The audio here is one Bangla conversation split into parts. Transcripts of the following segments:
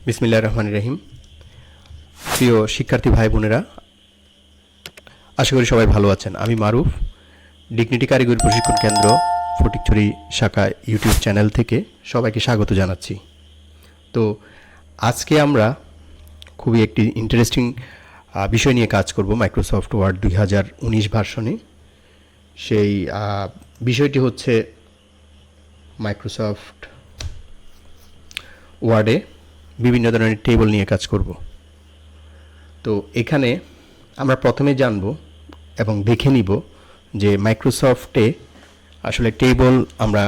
বিসমিল্লাহির রহমানির রহিম। প্রিয় শিক্ষার্থী ভাই বোনেরা, আশা করি সবাই ভালো আছেন। আমি মারুফ, ডিগনিটি কারিগরি প্রশিক্ষণ কেন্দ্র ফটিকছড়ি শাখা ইউটিউব চ্যানেল থেকে সবাইকে স্বাগত জানাচ্ছি। তো আজকে আমরা খুবই একটি ইন্টারেস্টিং বিষয় নিয়ে কাজ করব মাইক্রোসফট ওয়ার্ড 2019 ভার্সনে। সেই বিষয়টি হচ্ছে মাইক্রোসফট ওয়ার্ডে বিভিন্ন ধরনের টেবল নিয়ে কাজ করব। তো এখানে আমরা প্রথমে জানব এবং দেখে নিব যে মাইক্রোসফটে আসলে আমরা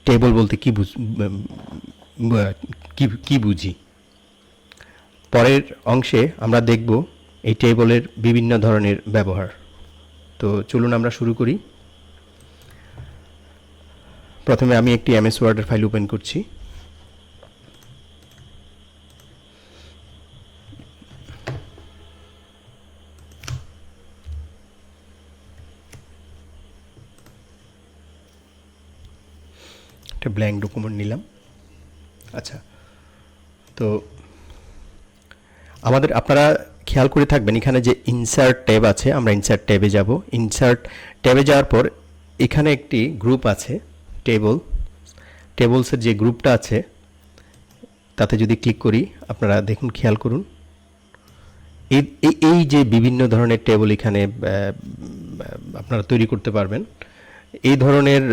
টেবল বলতে কি বুঝি। পরের অংশে আমরা দেখব এই টেবলের বিভিন্ন ধরনের ব্যবহার। তো চলুন আমরা শুরু করি। প্রথমে আমি একটি এমএস ওয়ার্ডের ফাইল ওপেন করছি। একটা ব্ল্যাঙ্ক ডকুমেন্ট নিলাম। আচ্ছা, তো আপনারা খেয়াল করে থাকবেন এখানে যে ইনসার্ট ট্যাব আছে, আমরা ইনসার্ট ট্যাবে যাব। ইনসার্ট ট্যাবে যাওয়ার পর এখানে একটি গ্রুপ আছে টেবলসের যে গ্রুপটা আছে তাতে যদি ক্লিক করি, আপনারা দেখুন, খেয়াল করুন, এই যে বিভিন্ন ধরনের টেবল এখানে আপনারা তৈরি করতে পারবেন। এই ধরনের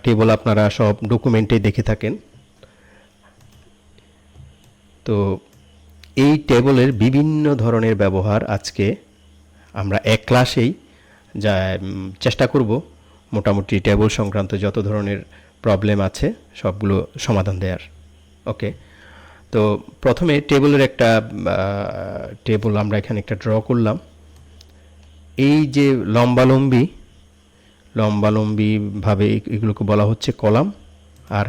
টেবল আপনারা সব ডকুমেন্টে দেখে থাকেন। তো এই টেবলের বিভিন্ন ধরনের ব্যবহার আজকে আমরা এক ক্লাসেই চেষ্টা করব মোটামুটি টেবল সংক্রান্ত যত ধরনের প্রবলেম আছে সবগুলো সমাধান দেওয়ার। ওকে, তো প্রথমে টেবলের একটা টেবল আমরা এখানে একটা ড্র করলাম। এই যে লম্বালম্বিভাবে এগুলোকে বলা হচ্ছে কলাম, আর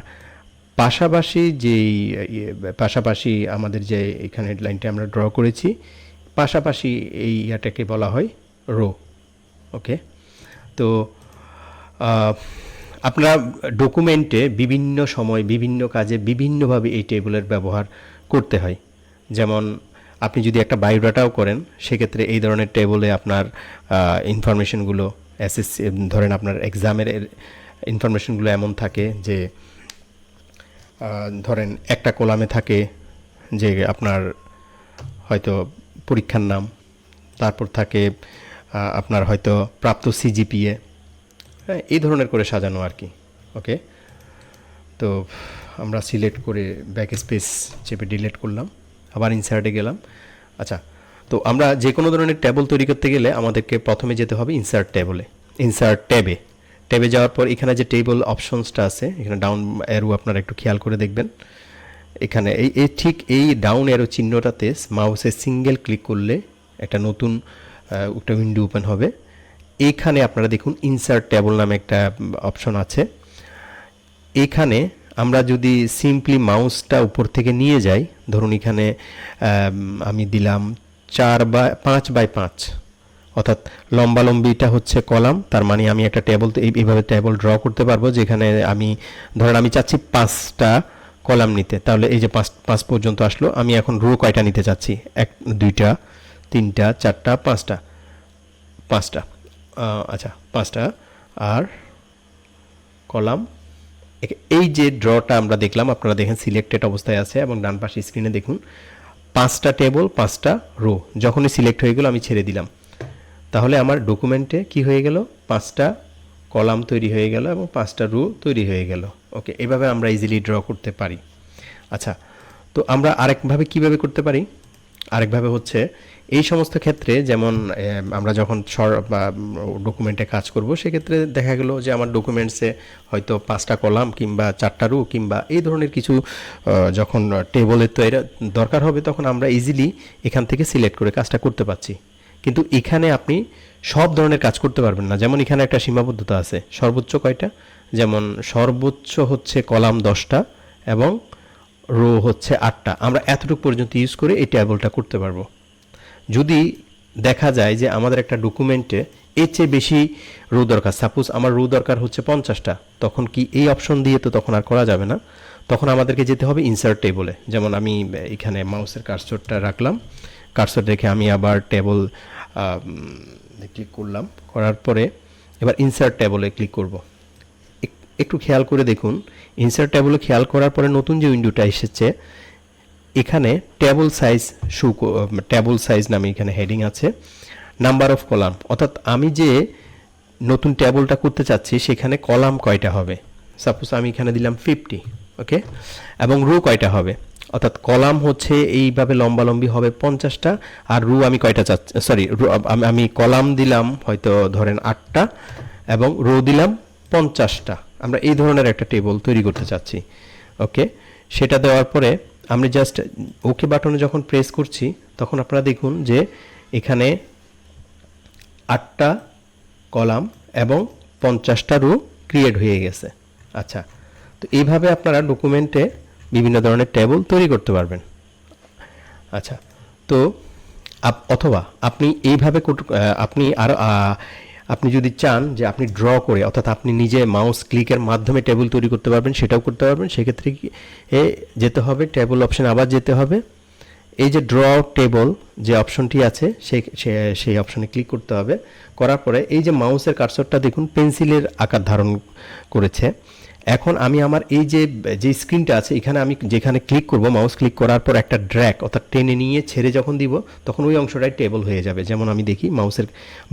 পাশাপাশি আমাদের যে এখানে লাইনটা আমরা ড্র করেছি, পাশাপাশি এই ইয়াটাকে বলা হয় রো। ওকে, তো আপনারা ডকুমেন্টে বিভিন্ন সময় বিভিন্ন কাজে বিভিন্নভাবে এই টেবলের ব্যবহার করতে হয়। যেমন আপনি যদি একটা বায়োডাটাও করেন, সেক্ষেত্রে এই ধরনের টেবলে আপনার ইনফরমেশনগুলো ধরেন আপনার এক্সামের ইনফরমেশনগুলো এমন থাকে যে ধরেন একটা কলামে থাকে যে আপনার হয়তো পরীক্ষার নাম, তারপর থাকে আপনার হয়তো প্রাপ্ত সিজিপিএ, এই ধরনের করে সাজানো আর কি। ওকে, তো আমরা সিলেক্ট করে ব্যাক স্পেস চেপে ডিলিট করলাম, আবার ইনসার্টে গেলাম। আচ্ছা, তো আমরা যে কোনো ধরনের টেবল তৈরি করতে গেলে আমাদেরকে প্রথমে যেতে হবে ইনসার্ট ট্যাবে যাওয়ার পর এখানে যে টেবল অপশনসটা আছে, এখানে ডাউন অ্যারো আপনারা একটু খেয়াল করে দেখবেন। এখানে ঠিক এই ডাউন অ্যারো চিহ্নটাতে মাউসে সিঙ্গেল ক্লিক করলে একটা নতুন একটা উইন্ডো ওপেন হবে। এইখানে আপনারা দেখুন ইনসার্ট টেবল নামে একটা অপশন আছে। এখানে আমরা যদি সিম্পলি মাউসটা উপর থেকে নিয়ে যাই, ধরুন এখানে আমি দিলাম 5x5, অর্থাৎ লম্বিটা হচ্ছে কলাম, তার মানে আমি একটা টেবল এইভাবে টেবল ড্র করতে পারবো, যেখানে আমি চাচ্ছি 5টা কলাম নিতে। তাহলে এই যে 5 পর্যন্ত আসলো। আমি এখন রো কয়টা নিতে চাচ্ছি? 1, 2টা, 3টা, 4টা, 5টা। আচ্ছা, 5টা। আর কলাম, এই যে ড্রটা আমরা দেখলাম, আপনারা দেখেন সিলেক্টেড অবস্থায় আছে, এবং ডান পাশে স্ক্রিনে দেখুন 5টা টেবল, 5টা রো। যখনই সিলেক্ট হয়ে গেল আমি ছেড়ে দিলাম, তাহলে আমার ডকুমেন্টে কি হয়ে গেল? 5টা কলাম তৈরি হয়ে গেল এবং 5টা রো তৈরি হয়ে গেল। ওকে, এভাবে আমরা ইজিলি ড্র করতে পারি। আচ্ছা, তো আমরা আরেকভাবে কিভাবে করতে পারি? আরেকভাবে হচ্ছে এই সমস্ত ক্ষেত্রে, যেমন আমরা যখন ডকুমেন্টে কাজ করব, সেক্ষেত্রে দেখা গেল যে আমার ডকুমেন্টসে হয়তো 5টা কলাম কিংবা 4টা রো কিংবা এই ধরনের কিছু যখন টেবলের তৈরি দরকার হবে, তখন আমরা ইজিলি এখান থেকে সিলেক্ট করে কাজটা করতে পারছি। কিন্তু এখানে আপনি সব ধরনের কাজ করতে পারবেন না। যেমন এখানে একটা সীমাবদ্ধতা আছে, সর্বোচ্চ কয়টা? যেমন সর্বোচ্চ হচ্ছে কলাম 10টা এবং রো হচ্ছে 8টা। আমরা এতটুকু পর্যন্ত ইউজ করে এই টেবলটা করতে পারবো। যদি দেখা যায় যে আমাদের একটা ডকুমেন্টে এর চেয়ে বেশি রো দরকার, সাপোজ আমার রো দরকার হচ্ছে 50টা, তখন কি এই অপশন দিয়ে তো তখন আর করা যাবে না, তখন আমাদেরকে যেতে হবে ইনসার্ট টেবলে। যেমন আমি এখানে মাউসের কার্সরটা রাখলাম, কার্সর রেখে আমি আবার টেবল ক্লিক করলাম, করার পরে এবার ইনসার্ট টেবলে ক্লিক করব। একটু খেয়াল করে দেখুন, ইনসার্ট টেবলে খেয়াল করার পরে নতুন যে উইন্ডোটা এসেছে এখানে টেবল সাইজ নামে এখানে হেডিং আছে, নাম্বার অফ কলাম, অর্থাৎ আমি যে নতুন টেবলটা করতে চাচ্ছি সেখানে কলাম কয়টা হবে, সাপোজ আমি এখানে দিলাম 50, ওকে, এবং রো কয়টা হবে, অর্থাৎ কলাম হচ্ছে এইভাবে লম্বালম্বি হবে 50টা, আর রো আমি কয়টা চাচ্ছি, সরি, আমি কলাম দিলাম হয়তো ধরেন 8টা এবং রো দিলাম 50টা। আমরা এই ধরনের একটা টেবল তৈরি করতে চাচ্ছি, ওকে। সেটা দেওয়ার পরে আমি জাস্ট ওকে বাটনে যখন প্রেস করছি তখন আপনারা দেখুন যে এখানে 8টা কলাম এবং 50টা রো ক্রিয়েট হয়ে গেছে। আচ্ছা, তো এইভাবে আপনারা ডকুমেন্টে বিভিন্ন ধরনের টেবল তৈরি করতে পারবেন। আচ্ছা, তো অথবা আপনি এইভাবে আপনি যদি চান যে আপনি ড্র করে, অর্থাৎ আপনি নিজে মাউস ক্লিকের মাধ্যমে টেবিল তৈরি করতে পারবেন, সেটাও করতে পারবেন। সেক্ষেত্রে কি যেতে হবে টেবিল অপশন, আবার যেতে হবে এই যে ড্র টেবল যে অপশনটি আছে সেই অপশনে ক্লিক করতে হবে। করার পরে এই যে মাউসের কার্সরটা দেখুন পেন্সিলের আকার ধারণ করেছে। এখন আমি আমার এই যে স্ক্রিনটা আছে এখানে আমি যেখানে ক্লিক করব, মাউস ক্লিক করার পর একটা ড্র্যাগ অর্থাৎ টেনে নিয়ে ছেড়ে যখন দিব তখন ওই অংশটাই টেবল হয়ে যাবে। যেমন আমি দেখি মাউসের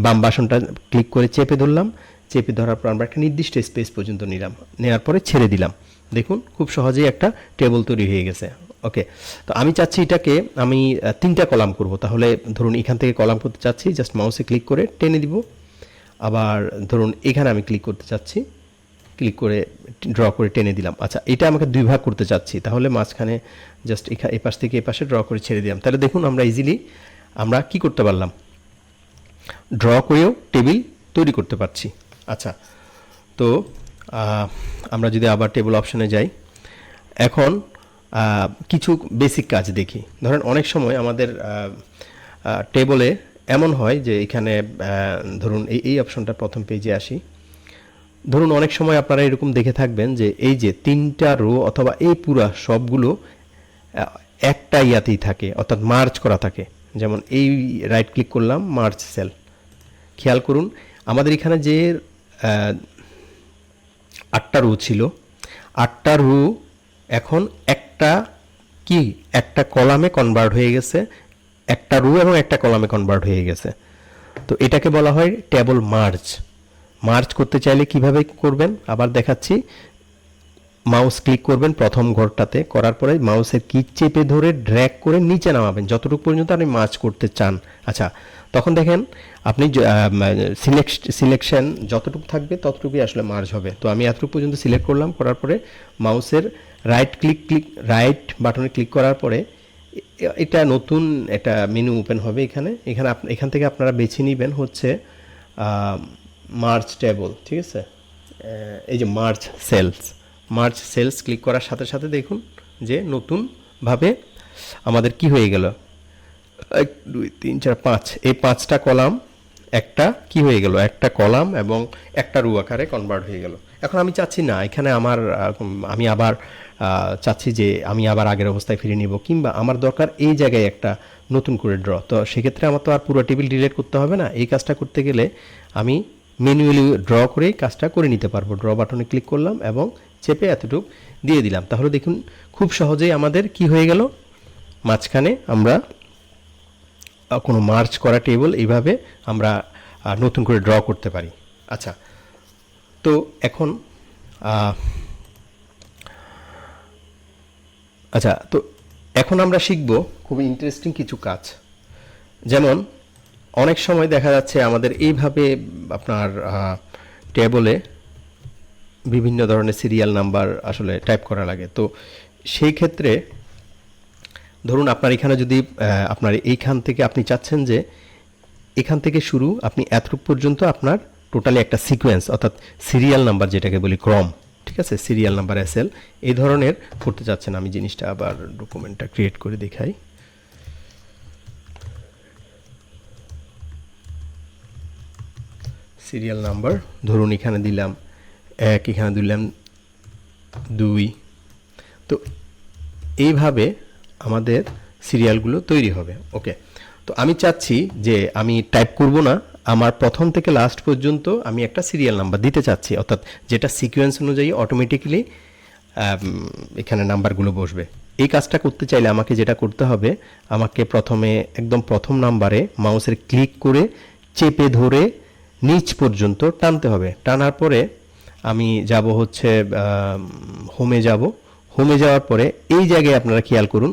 বাম বাটনটা ক্লিক করে চেপে ধরলাম, চেপে ধরার পর আমরা একটা নির্দিষ্ট স্পেস পর্যন্ত নিলাম, নেওয়ার পরে ছেড়ে দিলাম, দেখুন খুব সহজেই একটা টেবল তৈরি হয়ে গেছে। ওকে, তো আমি চাচ্ছি এটাকে আমি 3টা কলাম করব, তাহলে ধরুন এখান থেকে কলাম করতে চাচ্ছি, জাস্ট মাউসে ক্লিক করে টেনে দিব। আবার ধরুন এখানে আমি ক্লিক করতে চাচ্ছি, ক্লিক করে ড্র করে টেনে দিলাম। আচ্ছা, এটা আমাকে 2 ভাগ করতে চাচ্ছি, তাহলে মাঝখানে জাস্ট এই পাশ থেকে এই পাশে ড্র করে ছেড়ে দিলাম। তাহলে দেখুন আমরা ইজিলি আমরা কি করতে পারলাম, ড্র করেও টেবিল তৈরি করতে পারছি। আচ্ছা, তো আমরা যদি আবার টেবিল অপশনে যাই, এখন কিছু বেসিক কাজ দেখি। ধরেন অনেক সময় আমাদের টেবলে এমন হয় যে এখানে ধরুন এই অপশনটা প্রথম পেজে আসি, ধরুন অনেক সময় আপনারা এরকম দেখে থাকবেন যে এই যে 3টা রো অথবা এই পুরা সবগুলো একটা ইয়াতেই থাকে, অর্থাৎ মার্চ করা থাকে। যেমন এই রাইট ক্লিক করলাম, মার্চ সেল, খেয়াল করুন আমাদের এখানে যে 8টা রো ছিল, 8টা রো এখন একটা কলামে কনভার্ট হয়ে গেছে, একটা রো এবং একটা কলামে কনভার্ট হয়ে গেছে। তো এটাকে বলা হয় টেবল মার্জ করতে চাইলে কিভাবে করবেন আবার দেখাচ্ছি। মাউস ক্লিক করবেন প্রথম ঘরটাতে, করার পরে মাউসের কি চেপে ধরে ড্র্যাগ করে নিচে নামাবেন যতটুকু পর্যন্ত আপনি মার্জ করতে চান। আচ্ছা, তখন দেখেন আপনি সিলেকশন যতটুকু থাকবে ততটুকুই আসলে মার্জ হবে। তো আমি এতটুকু পর্যন্ত সিলেক্ট করলাম, করার পরে মাউসের রাইট বাটনে ক্লিক করার পরে এটা নতুন একটা মেনু ওপেন হবে। এখান থেকে আপনারা বেছে নেবেন হচ্ছে মার্জ টেবল, ঠিক আছে। এই যে মার্জ সেলস ক্লিক করার সাথে সাথে দেখুন যে নতুনভাবে আমাদের কি হয়ে গেল, 1 2 3 4 5, এই 5টা কলাম একটা কি হয়ে গেল, একটা কলাম এবং একটা রো আকারে কনভার্ট হয়ে গেল। এখন আমি চাচ্ছি না এখানে আমি আবার চাচ্ছি যে আমি আবার আগের অবস্থায় ফিরে নিব, কিংবা আমার দরকার এই জায়গায় একটা নতুন করে ড্র। তো সেক্ষেত্রে আমার তো আর পুরো টেবিল ডিলিট করতে হবে না। এই কাজটা করতে গেলে আমি ম্যানুয়ালি ড্র করেই কাজটা করে নিতে পারবো। ড্র বাটনে ক্লিক করলাম এবং চেপে এতটুকু দিয়ে দিলাম, তাহলে দেখুন খুব সহজেই আমাদের কি হয়ে গেল, মাঝখানে আমরা কোনো মার্চ করা টেবিল এইভাবে আমরা নতুন করে ড্র করতে পারি। আচ্ছা, তো এখন আমরা শিখব খুবই ইন্টারেস্টিং কিছু কাজ। যেমন অনেক সময় দেখা যাচ্ছে আমাদের এইভাবে আপনার টেবলে বিভিন্ন ধরনের সিরিয়াল নাম্বার আসলে টাইপ করা লাগে। তো সেই ক্ষেত্রে ধরুন আপনার এখানে যদি আপনার এইখান থেকে আপনি চাচ্ছেন যে এখান থেকে শুরু আপনি এতটুকু পর্যন্ত আপনার টোটালি একটা সিকোয়েন্স অর্থাৎ সিরিয়াল নাম্বার যেটাকে বলি ক্রম, ঠিক আছে, সিরিয়াল নাম্বার এসএল এই ধরনের করতে চাচ্ছেন। আমি জিনিসটা আবার ডকুমেন্টটা ক্রিয়েট করে দেখাই। সিরিয়াল নাম্বার ধরুন এখানে দিলাম 1, এখানে দিলাম 2। তো এইভাবে আমাদের সিরিয়ালগুলো তৈরি হবে। ওকে, তো আমি চাচ্ছি যে আমি টাইপ করব না, আমার প্রথম থেকে লাস্ট পর্যন্ত আমি একটা সিরিয়াল নাম্বার দিতে চাচ্ছি, অর্থাৎ যেটা সিকোয়েন্স অনুযায়ী অটোমেটিক্যালি এখানে নাম্বারগুলো বসবে। এই কাজটা করতে চাইলে আমাকে যেটা করতে হবে, আমাকে প্রথমে একদম প্রথম নাম্বারে মাউসের ক্লিক করে চেপে ধরে নিচ পর্যন্ত টানতে হবে। টানার পরে আমি যাব হচ্ছে হোমে যাব। হোমে যাওয়ার পরে এই জায়গায় আপনারা খেয়াল করুন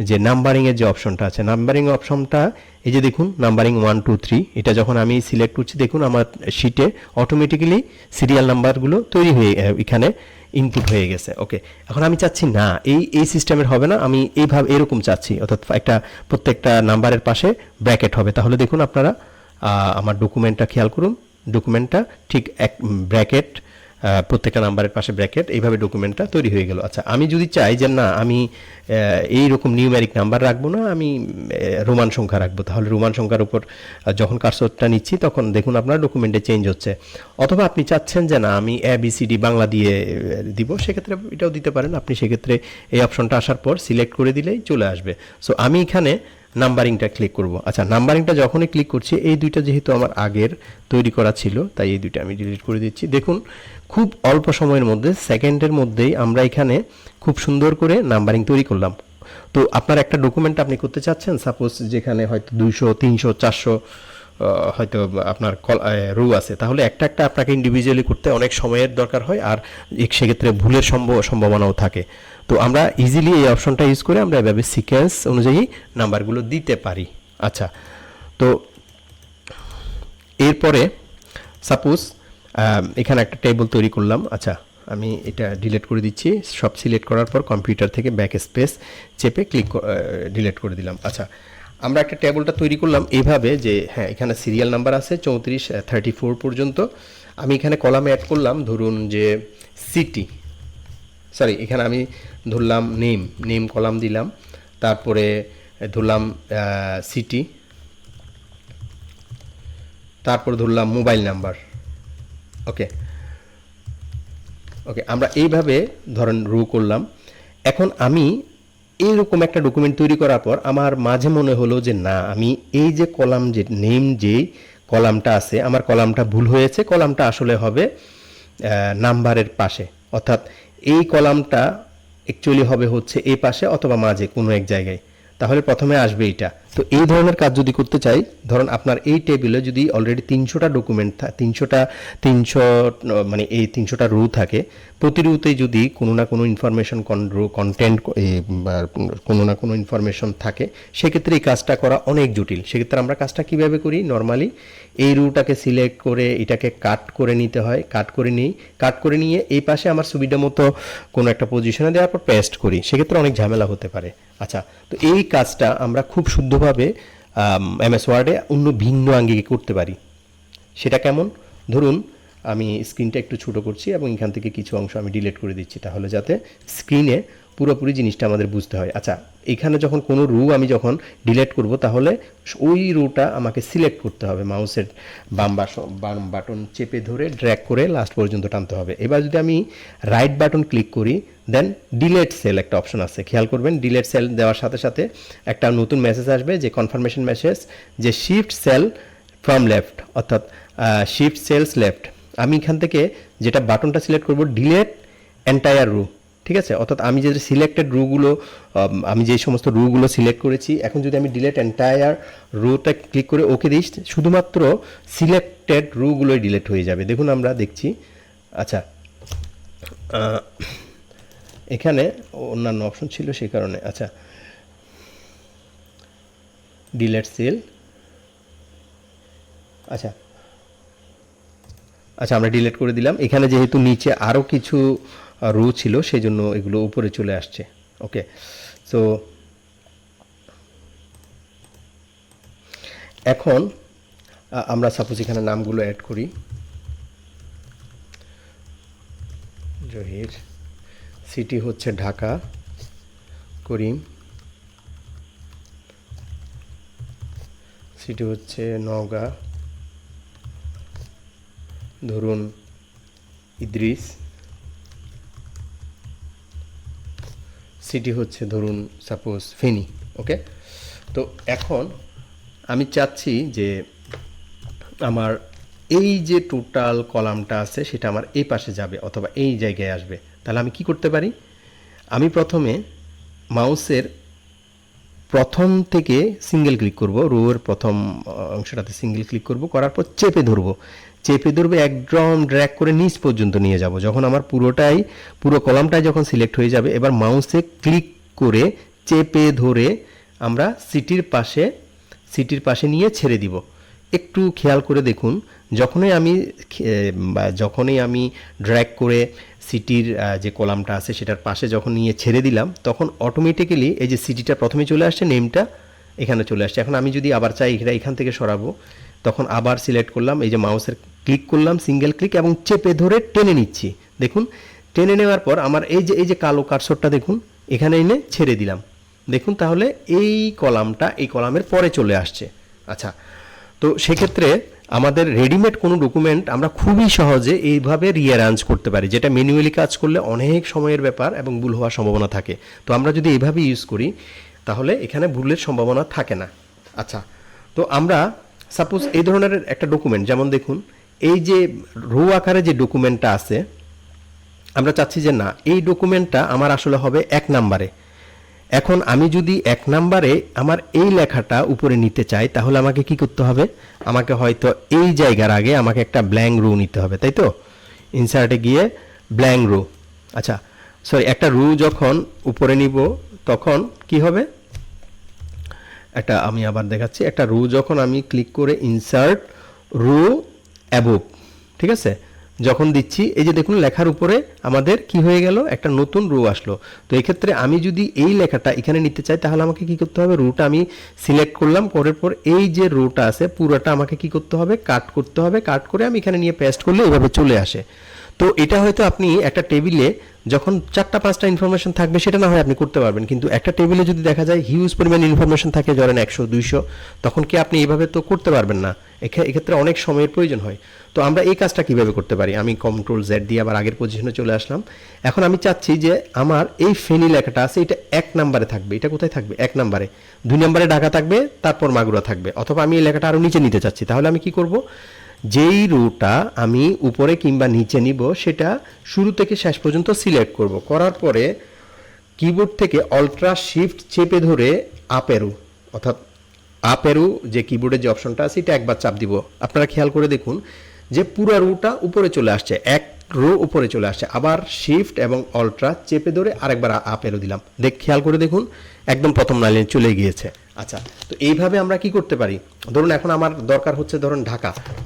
যে নাম্বারিংয়ের যে অপশনটা আছে, নাম্বারিং অপশনটা এই যে দেখুন নাম্বারিং 1 2 3, এটা যখন আমি সিলেক্ট করছি দেখুন আমার শিটে অটোমেটিক্যালি সিরিয়াল নাম্বারগুলো তৈরি হয়ে এখানে ইনপুট হয়ে গেছে। ওকে, এখন আমি চাচ্ছি না এই সিস্টেমের হবে না, আমি এইভাবে এরকম চাচ্ছি, অর্থাৎ একটা প্রত্যেকটা নাম্বারের পাশে ব্র্যাকেট হবে। তাহলে দেখুন আপনারা আমার ডকুমেন্টটা খেয়াল করুন, ডকুমেন্টটা ঠিক এক ব্র্যাকেট, প্রত্যেকটা নাম্বারের পাশে ব্র্যাকেট, এইভাবে ডকুমেন্টটা তৈরি হয়ে গেল। আচ্ছা, আমি যদি চাই যে না আমি এই রকম নিউমেরিক নাম্বার রাখবো না, আমি রোমান সংখ্যা রাখবো, তাহলে রোমান সংখ্যার উপর যখন কার্সরটা নিচ্ছি তখন দেখুন আপনার ডকুমেন্টে চেঞ্জ হচ্ছে। অথবা আপনি চাচ্ছেন যে না আমি ABCD বাংলা দিয়ে দিব, সেক্ষেত্রে এটাও দিতে পারেন আপনি। সেক্ষেত্রে এই অপশনটা আসার পর সিলেক্ট করে দিলেই চলে আসবে। সো আমি এখানে নাম্বারিংটা ক্লিক করব। আচ্ছা, নাম্বারিংটা যখনই ক্লিক করছি, এই দুইটা যেহেতু আমার আগের তৈরি করা ছিল তাই এই দুইটা আমি ডিলিট করে দিচ্ছি। দেখুন খুব অল্প সময়ের মধ্যে, সেকেন্ডের মধ্যেই আমরা এখানে খুব সুন্দর করে নাম্বারিং তৈরি করলাম। তো আপনার একটা ডকুমেন্ট আপনি করতে চাচ্ছেন, সাপোজ যেখানে হয়তো 200 300 400 হয়তো আপনার রো আছে, তাহলে একটা একটা আপনাকে ইন্ডিভিজুয়ালি করতে অনেক সময়ের দরকার হয়, আর সেক্ষেত্রে ভুলের সম্ভাবনাও থাকে। তো আমরা ইজিলি এই অপশনটা ইউজ করে আমরা এভাবে সিকোয়েন্স অনুযায়ী নাম্বারগুলো দিতে পারি। আচ্ছা, তো এরপরে সাপোজ এখানে একটা টেবিল তৈরি করলাম। আচ্ছা, আমি এটা ডিলিট করে দিচ্ছি। সব সিলেক্ট করার পর কম্পিউটার থেকে ব্যাক স্পেস চেপে ডিলিট করে দিলাম। আচ্ছা, আমরা একটা টেবিলটা তৈরি করলাম এইভাবে যে হ্যাঁ এখানে সিরিয়াল নাম্বার আছে 34 34 পর্যন্ত। আমি এখানে কলামে অ্যাড করলাম ধরুন যে সিটি, সরি এখানে আমি ধরলাম নেম কলাম দিলাম, তারপরে ধরলাম সিটি, তারপর ধরলাম মোবাইল নাম্বার। ওকে, আমরা এইভাবে ধরেন রো করলাম। এখন আমি এইরকম একটা ডকুমেন্ট তৈরি করার পর আমার মাঝে মনে হলো যে না আমি এই যে কলাম যে নেম যেই কলামটা আছে, আমার কলামটা ভুল হয়েছে, কলামটা আসলে হবে নাম্বারের পাশে, অর্থাৎ এই কলামটা অ্যাকচুয়ালি হবে হচ্ছে এই পাশে অথবা মাঝে কোনো এক জায়গায়, তাহলে প্রথমে আসবে এইটা। তো এই ধরনের কাজ যদি করতে চাই, ধরুন আপনার এই টেবিলে যদি অলরেডি 300টা ডকুমেন্ট 300 মানে এই 300টা রো থাকে, প্রতি রোতেই যদি কোনো না কোনো ইনফরমেশন কন্টেন্ট কোনো না কোনো ইনফরমেশন থাকে, সেক্ষেত্রে এই কাজটা করা অনেক জটিল। সেক্ষেত্রে আমরা কাজটা কীভাবে করি, নর্মালি এই রোটাকে সিলেক্ট করে এটাকে কাট করে নিতে হয়, কাট করে নিয়ে এই পাশে আমার সুবিধা মতো কোনো একটা পজিশনে দেওয়ার পর পেস্ট করি, সেক্ষেত্রে অনেক ঝামেলা হতে পারে। আচ্ছা, তো এই কাজটা আমরা খুব শুদ্ধভাবে MS ওয়ার্ডে অন্য ভিন্ন আঙ্গিকে করতে পারি। সেটা কেমন, ধরুন আমি স্ক্রিনটা একটু ছোটো করছি এবং এখান থেকে কিছু অংশ আমি ডিলিট করে দিচ্ছি, তাহলে যাতে স্ক্রিনে পুরোপুরি জিনিসটা আমাদের বুঝতে হয়। আচ্ছা, এখানে যখন কোনো রো আমি যখন ডিলিট করব, তাহলে ওই রোটা আমাকে সিলেক্ট করতে হবে, মাউসের বাম বাটন চেপে ধরে ড্র্যাগ করে লাস্ট পর্যন্ত টানতে হবে। এবার যদি আমি রাইট বাটন ক্লিক করি, দেন ডিলেট সেল একটা অপশন আছে, খেয়াল করবেন ডিলেট সেল দেওয়ার সাথে সাথে একটা নতুন মেসেজ আসবে, যে কনফার্মেশন মেসেজ, যে শিফট সেল ফ্রম লেফট, অর্থাৎ শিফট সেলস লেফট। আমি এখান থেকে যেটা বাটনটা সিলেক্ট করব, ডিলেট এন্টায়ার রো, ঠিক আছে, অর্থাৎ আমি যে সিলেক্টেড রোগুলো, আমি যে সমস্ত রোগুলো সিলেক্ট করেছি, এখন যদি আমি ডিলেট এন্টায়ার রোটা ক্লিক করে ওকে দিই, শুধুমাত্র সিলেক্টেড রোগুলোই ডিলেট হয়ে যাবে। দেখুন আমরা দেখছি। আচ্ছা, এখানে অন্যান্য অপশন ছিল সেই কারণে। আচ্ছা, ডিলেট সেল, আচ্ছা আমরা ডিলিট করে দিলাম। এখানে যেহেতু নিচে আরও কিছু রো ছিল সেই জন্য এগুলো উপরে চলে আসছে। ওকে, সো এখন আমরা সাপোজ এখানে নামগুলো অ্যাড করি, জহির, সিটি হচ্ছে ঢাকা, করিম সিটি হচ্ছে নওগাঁ, ধরুন ইদ্রিস, সিটি হচ্ছে ধরুন সাপোজ ফেনী। ওকে, তো এখন আমি চাচ্ছি যে আমার এই যে টোটাল কলামটা আছে সেটা আমার এই পাশে যাবে অথবা এই জায়গায় আসবে। তাহলে আমি কি করতে পারি, আমি প্রথমে মাউসের প্রথম থেকে সিঙ্গেল ক্লিক করব, রোয়ের প্রথম অংশটাতে সিঙ্গেল ক্লিক করব, করার পর চেপে ধরবো, একদম ড্র্যাগ করে নিচ পর্যন্ত নিয়ে যাব। যখন আমার পুরো কলামটাই যখন সিলেক্ট হয়ে যাবে, এবার মাউসে ক্লিক করে চেপে ধরে আমরা সিটির পাশে নিয়ে ছেড়ে দিব। একটু খেয়াল করে দেখুন, যখনই আমি ড্র্যাগ করে সিটির যে কলামটা আছে সেটার পাশে যখন নিয়ে ছেড়ে দিলাম, তখন অটোমেটিক্যালি এই যে সিটিটা প্রথমে চলে আসছে, নেমটা এখানে চলে আসছে। এখন আমি যদি আবার চাই এটা এখান থেকে সরাবো, তখন আবার সিলেক্ট করলাম, এই যে মাউসের ক্লিক করলাম, সিঙ্গেল ক্লিক, এবং চেপে ধরে টেনে নিচ্ছি। দেখুন, টেনে নেওয়ার পর আমার এই যে কালো কার্সরটা দেখুন, এখানে এনে ছেড়ে দিলাম। দেখুন, তাহলে এই কলামের পরে চলে আসছে। আচ্ছা, তো সেক্ষেত্রে আমাদের রেডিমেড কোনো ডকুমেন্ট আমরা খুবই সহজে এইভাবে রিঅ্যারেঞ্জ করতে পারি, যেটা ম্যানুয়ালি কাজ করলে অনেক সময়ের ব্যাপার এবং ভুল হওয়ার সম্ভাবনা থাকে। তো আমরা যদি এইভাবে ইউজ করি তাহলে এখানে ভুলের সম্ভাবনা থাকে না। আচ্ছা, তো আমরা সাপোজ এই ধরনের একটা ডকুমেন্ট, যেমন দেখুন এই যে রো আকারে যে ডকুমেন্টটা আছে, আমরা চাচ্ছি যে না, এই ডকুমেন্টটা আমার আসলে হবে 1 নাম্বারে। এখন আমি যদি 1 নাম্বারে আমার এই লেখাটা উপরে নিতে চাই, তাহলে আমাকে কি করতে হবে, আমাকে হয়তো এই জায়গার আগে আমাকে একটা ব্ল্যাঙ্ক রো নিতে হবে, তাই তো? ইনসার্টে গিয়ে ব্ল্যাঙ্ক রো, আচ্ছা সরি, একটা রো যখন উপরে নিব তখন কি হবে, আমি আবার দেখাচ্ছি, একটা রো যখন আমি ক্লিক করে ইনসার্ট রো অ্যাবোভ, ঠিক আছে, যখন দিচ্ছি, এই যে দেখুন লেখার উপরে আমাদের কি হয়ে গেল, একটা নতুন রো আসলো। তো এই ক্ষেত্রে আমি যদি এই লেখাটা এখানে নিতে চাই, তাহলে আমাকে কি করতে হবে, রোটা আমি সিলেক্ট করলাম, করার পর এই যে রোটা আছে পুরোটা আমাকে কি করতে হবে, কাট করতে হবে, কাট করে আমি এখানে নিয়ে পেস্ট করলে এভাবে চলে আসে। তো এটা হয়তো আপনি একটা টেবিলে যখন 4টা-5টা ইনফরমেশন থাকবে সেটা না হয় আপনি করতে পারবেন, কিন্তু একটা টেবিলে যদি দেখা যায় হিউজ পরিমাণ ইনফরমেশন থাকে, ধরেন 100-200, তখন কি আপনি এইভাবে তো করতে পারবেন না, এক্ষেত্রে অনেক সময়ের প্রয়োজন হয়। তো আমরা এই কাজটা কিভাবে করতে পারি, আমি Ctrl Z দিয়ে আবার আগের পজিশনে চলে আসলাম। এখন আমি চাচ্ছি যে আমার এই ফেনী লেখাটা আছে, এটা 1 নাম্বারে থাকবে। এটা কোথায় থাকবে, 1 নাম্বারে। 2 নাম্বারে ঢাকা থাকবে, তারপর মাগুরা থাকবে। অথবা আমি এই লেখাটা আরও নিচে নিতে চাচ্ছি, তাহলে আমি কি করব, যেই রোটা আমি উপরে কিংবা নিচে নিব সেটা শুরু থেকে শেষ পর্যন্ত সিলেক্ট করব, করার পরে কিবোর্ড থেকে অল্ট্রা শিফট চেপে ধরে আপ অ্যারো, অর্থাৎ আপ অ্যারো যে কিবোর্ডের যে অপশনটা আছে এটা একবার চাপ দিব। আপনারা খেয়াল করে দেখুন যে পুরো রোটা উপরে চলে আসছে, 1 রো উপরে চলে আসছে। আবার শিফট এবং অল্ট্রা চেপে ধরে আরেকবার আপ অ্যারো দিলাম, খেয়াল করে দেখুন একদম প্রথম লাইনে চলে গিয়েছে। আচ্ছা, তো এইভাবে আমরা কি করতে পারি, ধরুন এখন আমার দরকার হচ্ছে, ধরুন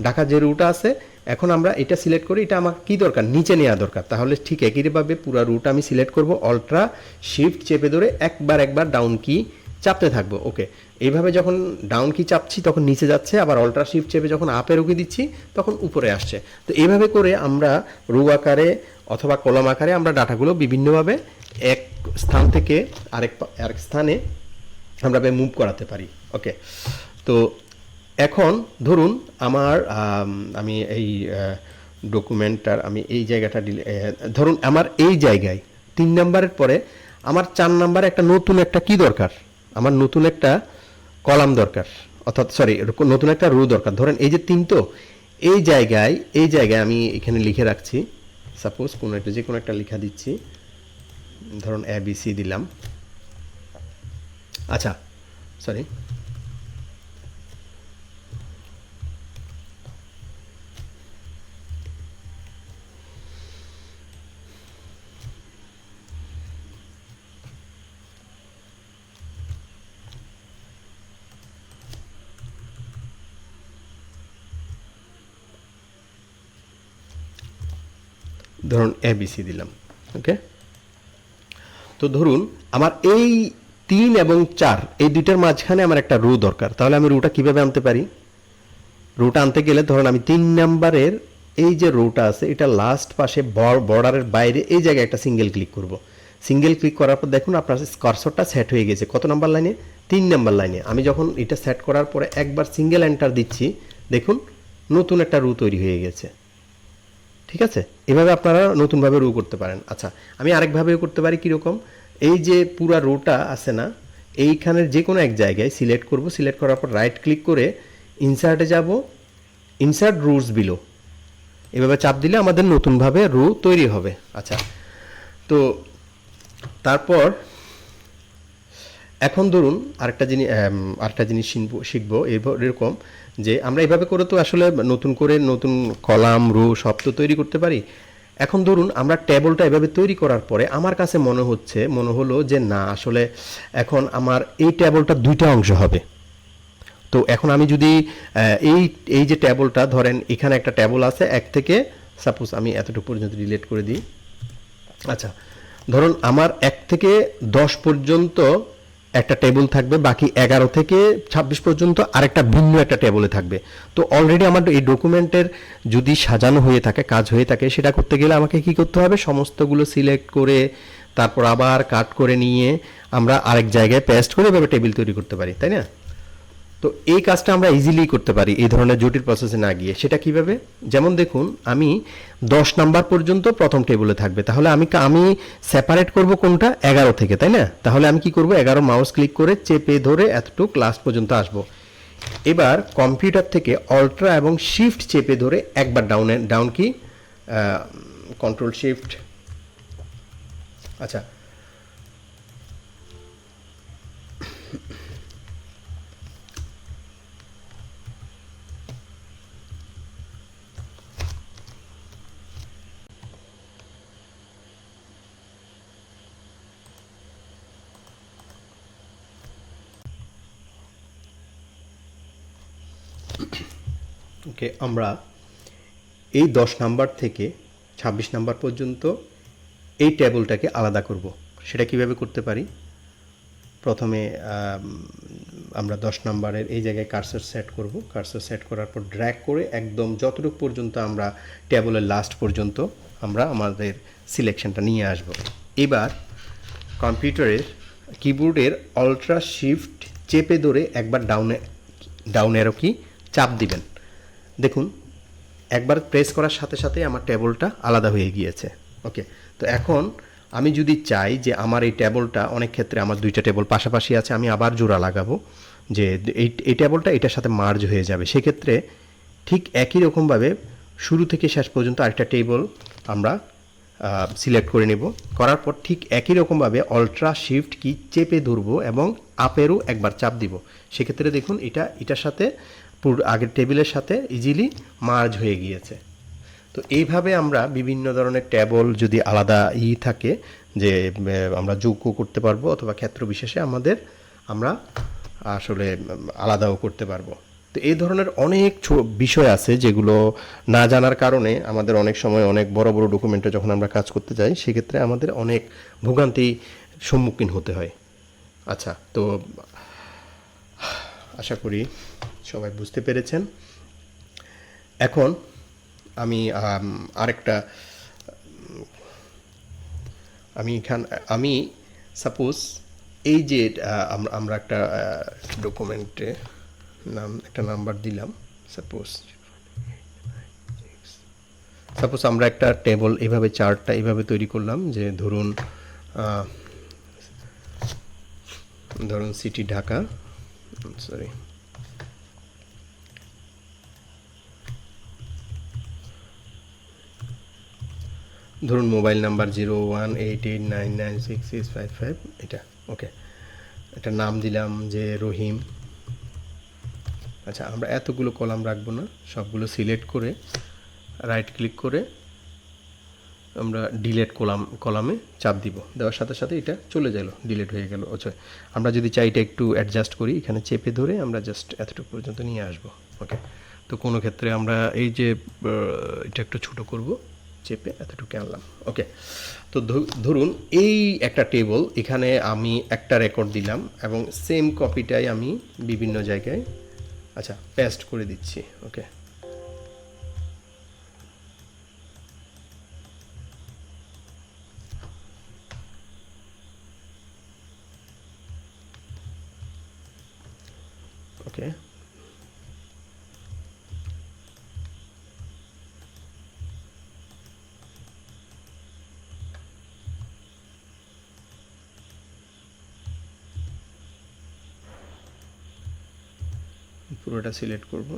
ঢাকা যে রুটা আছে, এখন আমরা এটা সিলেক্ট করি, এটা আমার কি দরকার, নিচে নেওয়া দরকার। তাহলে ঠিক একইভাবে পুরো রুটা আমি সিলেক্ট করব, অল্ট্রা শিফট চেপে ধরে একবার ডাউন কি চাপতে থাকবো। ওকে, এইভাবে যখন ডাউন কি চাপছি তখন নিচে যাচ্ছে, আবার অল্ট্রা শিফট চেপে যখন আপে রুকে দিচ্ছি তখন উপরে আসছে। তো এইভাবে করে আমরা রো আকারে অথবা কলাম আকারে আমরা ডাটাগুলো বিভিন্নভাবে এক স্থান থেকে আরেক স্থানে আমরা মুভ করাতে পারি। ওকে, তো এখন ধরুন আমি এই ডকুমেন্টটার আমি এই জায়গাটা ধরুন আমার এই জায়গায় 3 নাম্বারের পরে আমার 4 নাম্বারে একটা নতুন একটা কি দরকার, আমার নতুন একটা কলাম দরকার, অর্থাৎ সরি নতুন একটা রো দরকার। ধরেন এই যে 3, তো এই জায়গায় আমি এখানে লিখে রাখছি, সাপোজ যে কোনো একটা লেখা দিচ্ছি, ধরুন ABC দিলাম। আচ্ছা সরি, ধরুন ABC দিলাম। ওকে, তো ধরুন আমার এই 3 এবং 4 এই দুইটার মাঝখানে আমার একটা রো দরকার। তাহলে আমি রোটা কিভাবে আনতে পারি, রোটা আনতে গেলে ধরুন আমি 3 নাম্বারের এই যে রোটা আছে এটা লাস্ট পাশে বর্ডারের বাইরে এই জায়গায় একটা সিঙ্গেল ক্লিক করব। সিঙ্গেল ক্লিক করার পর দেখুন আপনার কার্সরটা সেট হয়ে গেছে কত নাম্বার লাইনে, 3 নাম্বার লাইনে। আমি যখন এটা সেট করার পরে একবার সিঙ্গেল এন্টার দিচ্ছি, দেখুন নতুন একটা রো তৈরি হয়ে গেছে। ঠিক আছে, এভাবে আপনারা নতুনভাবে রো করতে পারেন। আচ্ছা, আমি আরেকভাবেও করতে পারি কীরকম, এই যে পুরা রোটা আছে না, এইখানের যে কোনো এক জায়গায় সিলেক্ট করব, সিলেক্ট করার পর রাইট ক্লিক করে ইনসার্টে যাব, ইনসার্ট রোজ বিলো, এভাবে চাপ দিলে আমাদের নতুনভাবে রো তৈরি হবে। আচ্ছা, তো তারপর এখন ধরুন আরেকটা জিনিস শিখবো এরকম, যে আমরা এভাবে করে তো আসলে নতুন করে নতুন কলাম রো সব তো তৈরি করতে পারি। এখন ধরুন আমরা টেবলটা এভাবে তৈরি করার পরে আমার কাছে মনে হলো যে না, আসলে এখন আমার এই টেবলটা দুইটা অংশ হবে। তো এখন আমি যদি এই এই যে টেবলটা ধরেন, এখানে একটা টেবল আছে এক থেকে, সাপোজ আমি এতটুকু পর্যন্ত ডিলিট করে দিই। আচ্ছা, ধরুন আমার 1 থেকে 10 পর্যন্ত একটা টেবিল থাকবে, বাকি 11 থেকে 26 পর্যন্ত আরেকটা ভিন্ন একটা টেবলে থাকবে। তো অলরেডি আমার এই ডকুমেন্টের যদি সাজানো হয়ে থাকে, কাজ হয়ে থাকে, সেটা করতে গেলে আমাকে কি করতে হবে, সমস্তগুলো সিলেক্ট করে তারপর আবার কাট করে নিয়ে আমরা আরেক জায়গায় পেস্ট করে এভাবে টেবিল তৈরি করতে পারি, তাই না? তো এই কাজটা আমরা ইজিলি করতে পারি এই ধরনের জটিল প্রসেসে না গিয়ে। সেটা কিভাবে? যেমন দেখুন, আমি 10 নাম্বার পর্যন্ত প্রথম টেবিলে থাকবে, তাহলে আমি সেপারেট করব কোনটা, 11 থেকে, তাই না? তাহলে আমি কি করব, 11 মাউস ক্লিক করে চেপে ধরে এতটুক লাস্ট পর্যন্ত আসব। এবার কম্পিউটার থেকে অল্ট্রা এবং শিফট চেপে ধরে একবার ডাউন কি, কন্ট্রোল শিফট, আচ্ছা, ওকে, আমরা এই 10 নাম্বার থেকে 26 নাম্বার পর্যন্ত এই টেবলটাকে আলাদা করব। সেটা কিভাবে করতে পারি? প্রথমে আমরা 10 নাম্বারের এই জায়গায় কার্সর সেট করব। কার্সর সেট করার পর ড্র্যাগ করে একদম যতটুকু পর্যন্ত আমরা টেবলের লাস্ট পর্যন্ত আমরা আমাদের সিলেকশনটা নিয়ে আসব। এবার কম্পিউটারের কিবোর্ডের অল্ট্রা শিফট চেপে ধরে একবার ডাউন অ্যারো কি চাপ দিবেন। দেখুন, একবার প্রেস করার সাথে সাথে আমার টেবলটা আলাদা হয়ে গিয়েছে। ওকে, তো এখন আমি যদি চাই যে আমার এই টেবলটা, অনেক ক্ষেত্রে আমার দুইটা টেবল পাশাপাশি আছে, আমি আবার জোড়া লাগাবো যে এই টেবলটা এটার সাথে মার্জ হয়ে যাবে, সেক্ষেত্রে ঠিক একই রকমভাবে শুরু থেকে শেষ পর্যন্ত আরেকটা টেবল আমরা সিলেক্ট করে নেব। করার পর ঠিক একই রকমভাবে অল্ট্রা শিফট কি চেপে ধরবো এবং আপেরও একবার চাপ দিব। সেক্ষেত্রে দেখুন এটার সাথে আগের টেবিলের সাথে ইজিলি মার্জ হয়ে গিয়েছে। তো এইভাবে আমরা বিভিন্ন ধরনের টেবল যদি আলাদা থাকে, যে আমরা যোগ করতে পারবো, অথবা ক্ষেত্র বিশেষে আমরা আসলে আলাদাও করতে পারবো। তো এই ধরনের অনেক বিষয় আছে যেগুলো না জানার কারণে আমাদের অনেক সময় অনেক বড় বড় ডকুমেন্টে যখন আমরা কাজ করতে যাই, সেক্ষেত্রে আমাদের অনেক ভোগান্তি সম্মুখীন হতে হয়। আচ্ছা, তো আশা করি সবাই বুঝতে পেরেছেন। এখন আমি আরেকটা আমি সাপোজ এই যে আমরা একটা ডকুমেন্টে একটা নাম্বার দিলাম, সাপোজ আমরা একটা টেবল এইভাবে চার্টটা এইভাবে তৈরি করলাম, যে ধরুন সিটি ঢাকা, সরি, ধরুন মোবাইল নাম্বার 0188996655, এটা ওকে, এটা নাম দিলাম যে রহিম। আচ্ছা, আমরা এতগুলো কলাম রাখবো না, সবগুলো সিলেক্ট করে রাইট ক্লিক করে আমরা ডিলেট কলামে চাপ দিব, দেওয়ার সাথে সাথে এটা চলে গেল, ডিলেট হয়ে গেল। আচ্ছা, আমরা যদি চাই এটা একটু অ্যাডজাস্ট করি, এখানে চেপে ধরে আমরা জাস্ট এতটুকু পর্যন্ত নিয়ে আসবো। ওকে, তো কোনো ক্ষেত্রে আমরা এই যে এটা একটু ছোটো করব, চেপে এতটুকু আনলাম। ওকে, তো ধরুন এই একটা টেবল, এখানে আমি একটা রেকর্ড দিলাম এবং সেম কপিটাই আমি বিভিন্ন জায়গায় পেস্ট করে দিচ্ছি। ওকে, ওকে, পুরোটা সিলেক্ট করব।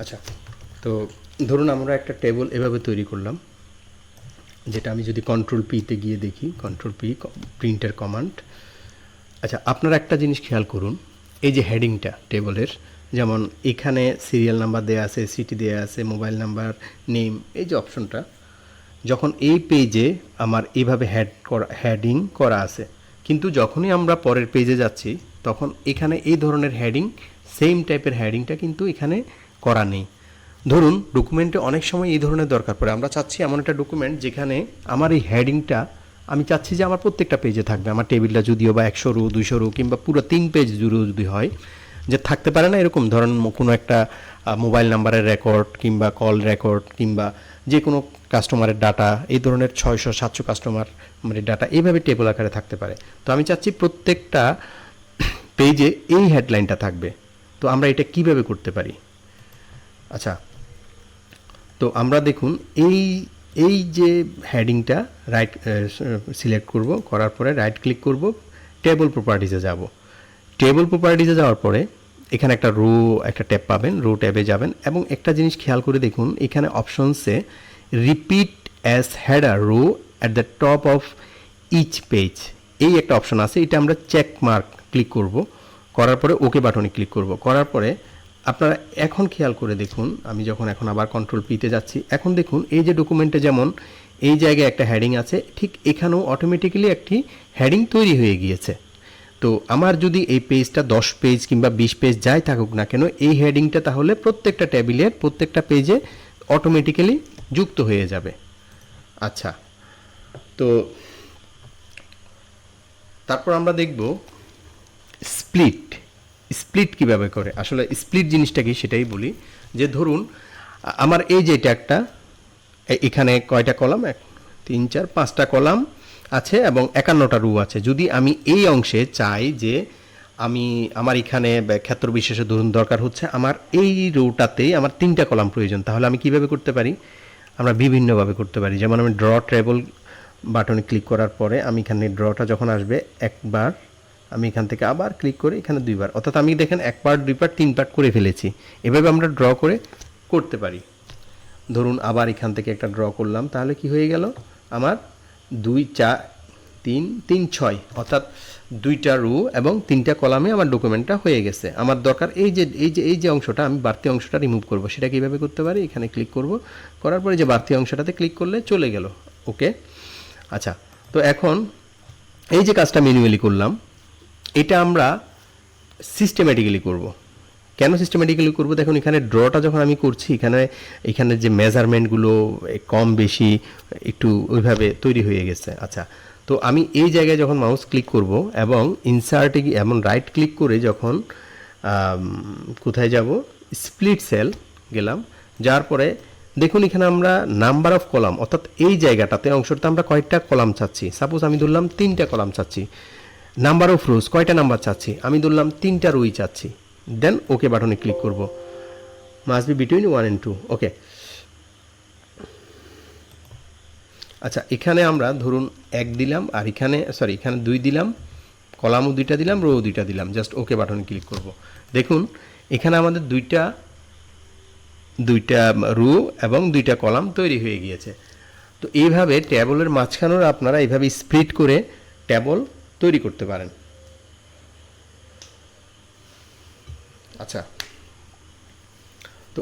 আচ্ছা, তো ধরুন আমরা একটা টেবিল এভাবে তৈরি করলাম, যেটা আমি যদি কন্ট্রোল পিতে গিয়ে দেখি, কন্ট্রোল পি প্রিন্টার কমান্ড। আচ্ছা, আপনারা একটা জিনিস খেয়াল করুন, এই যে হেডিংটা টেবলের, যেমন এখানে সিরিয়াল নাম্বার দেওয়া আছে, সিটি দেওয়া আছে, মোবাইল নাম্বার, নেম, এই যে অপশনটা, যখন এই পেজে আমার এইভাবে হেডিং করা আছে, কিন্তু যখনই আমরা পরের পেজে যাচ্ছি তখন এখানে এই ধরনের হেডিং, সেম টাইপের হেডিংটা কিন্তু এখানে করা নেই। ধরুন ডকুমেন্টে অনেক সময় এই ধরনের দরকার পড়ে, আমরা চাচ্ছি এমন একটা ডকুমেন্ট যেখানে আমার এই হেডিংটা আমি চাচ্ছি যে আমার প্রত্যেকটা পেজে থাকবে, আমার টেবিলটা যদিও বা 100 রো 200 রো কিংবা পুরো 3 পেজ জুড়েও যদি হয়, যে থাকতে পারে না এরকম, ধরেন কোনো একটা মোবাইল নাম্বারের রেকর্ড কিংবা কল রেকর্ড কিংবা যে কোনো কাস্টমারের ডাটা, এই ধরনের 600-700 কাস্টমার মানে ডাটা এইভাবে টেবিল আকারে থাকতে পারে। তো আমি চাচ্ছি প্রত্যেকটা পেজে এই হেডলাইনটা থাকবে। তো আমরা এটা কিভাবে করতে পারি? আচ্ছা, তো আমরা দেখুন এই যে হেডিংটা রাইট সিলেক্ট করব, করার পরে রাইট ক্লিক করব, টেবল প্রপার্টিসে যাব। টেবল প্রপার্টিসে যাওয়ার পরে এখানে একটা রো, একটা ট্যাব পাবেন, রো ট্যাবে যাবেন এবং একটা জিনিস খেয়াল করে দেখুন, এখানে অপশনসে repeat as header row at the top of each page এই একটা অপশন আছে, এটা আমরা চেক মার্ক ক্লিক করব, করার পরে ওকে বাটনে ক্লিক করব। করার পরে আপনারা এখন খেয়াল করে দেখুন, আমি যখন এখন আবার কন্ট্রোল পিতে যাচ্ছি, এখন দেখুন এই যে ডকুমেন্টে যেমন এই জায়গায় একটা হেডিং আছে, ঠিক এখানেও অটোমেটিক্যালি একটি হেডিং তৈরি হয়ে গিয়েছে। তো আমার যদি এই পেজটা 10 পেজ কিংবা 20 পেজ যাই থাকুক না কেন, এই হেডিংটা তাহলে প্রত্যেকটা টেবিলের প্রত্যেকটা পেজে অটোমেটিক্যালি যুক্ত হয়ে যাবে। আচ্ছা, তো তারপর আমরা দেখব স্প্লিট। স্প্লিট কীভাবে করে, আসলে স্প্লিট জিনিসটা কি সেটাই বলি। যে ধরুন আমার এই যে ট্যাগটা, এখানে কয়টা কলাম, 1 3 4 5টা কলাম আছে এবং 51টা রো আছে। যদি আমি এই অংশে চাই যে আমি আমার এখানে ক্ষেত্র বিশেষে ধরুন দরকার হচ্ছে আমার এই রোটাতেই আমার 3টা কলাম প্রয়োজন, তাহলে আমি কিভাবে করতে পারি? আমরা বিভিন্নভাবে করতে পারি। যেমন আমি ড্র ট্রেবল বাটনে ক্লিক করার পরে আমি এখানে ড্রটা যখন আসবে একবার, আমি এখান থেকে আবার ক্লিক করে এখানে 2বার, অর্থাৎ আমি দেখেন 1 পার্ট 2 পার্ট 3 পার্ট করে ফেলেছি। এভাবে আমরা ড্র করে করতে পারি। ধরুন আবার এখান থেকে একটা ড্র করলাম, তাহলে কি হয়ে গেল আমার 2 4 3 3 6, অর্থাৎ 2টা রো এবং 3টা কলামে আমার ডকুমেন্টটা হয়ে গেছে। আমার দরকার এই যে অংশটা, আমি বাড়তি অংশটা রিমুভ করব, সেটা কীভাবে করতে পারি? এখানে ক্লিক করব, করার পরে যে বাড়তি অংশটাতে ক্লিক করলে চলে গেল। ওকে, আচ্ছা, তো এখন এই যে কাজটা ম্যানুয়ালি করলাম, এটা আমরা সিস্টেম্যাটিক্যালি করব। কেন সিস্টেম্যাটিক্যালি করব? দেখুন এখানে ড্রটা যখন আমি করছি, এখানে যে মেজারমেন্টগুলো কম বেশি একটু ওইভাবে তৈরি হয়ে গেছে। আচ্ছা, তো আমি এই জায়গায় যখন মাউস ক্লিক করব এবং ইনসার্টে এমন রাইট ক্লিক করে যখন কোথায় যাব, স্প্লিট সেল গেলাম, যার পরে দেখুন এখানে আমরা নাম্বার অফ কলাম, অর্থাৎ এই জায়গাটাতে অংশটাতে আমরা কয়টা কলাম চাচ্ছি, সাপোজ আমি ধরলাম 3টা কলাম চাচ্ছি। নাম্বার অফ রোজ, কয়টা নাম্বার চাচ্ছি, আমি ধরলাম 3টা রোই চাচ্ছি। দেন ওকে বাটনে ক্লিক করব, মাস্ট বি বিটুইন 1 and 2। ওকে, আচ্ছা, এখানে আমরা ধরুন 1 দিলাম আর এখানে 2 দিলাম, কলামও 2টা দিলাম, রো 2টা দিলাম, জাস্ট ওকে বাটনে ক্লিক করব। দেখুন এখানে আমাদের দুইটা রো এবং 2টা কলাম তৈরি হয়ে গিয়েছে। তো এইভাবে ট্যাবলের মাঝখানেও আপনারা এইভাবে স্প্লিট করে ট্যাবল তৈরি করতে পারেন। আচ্ছা, তো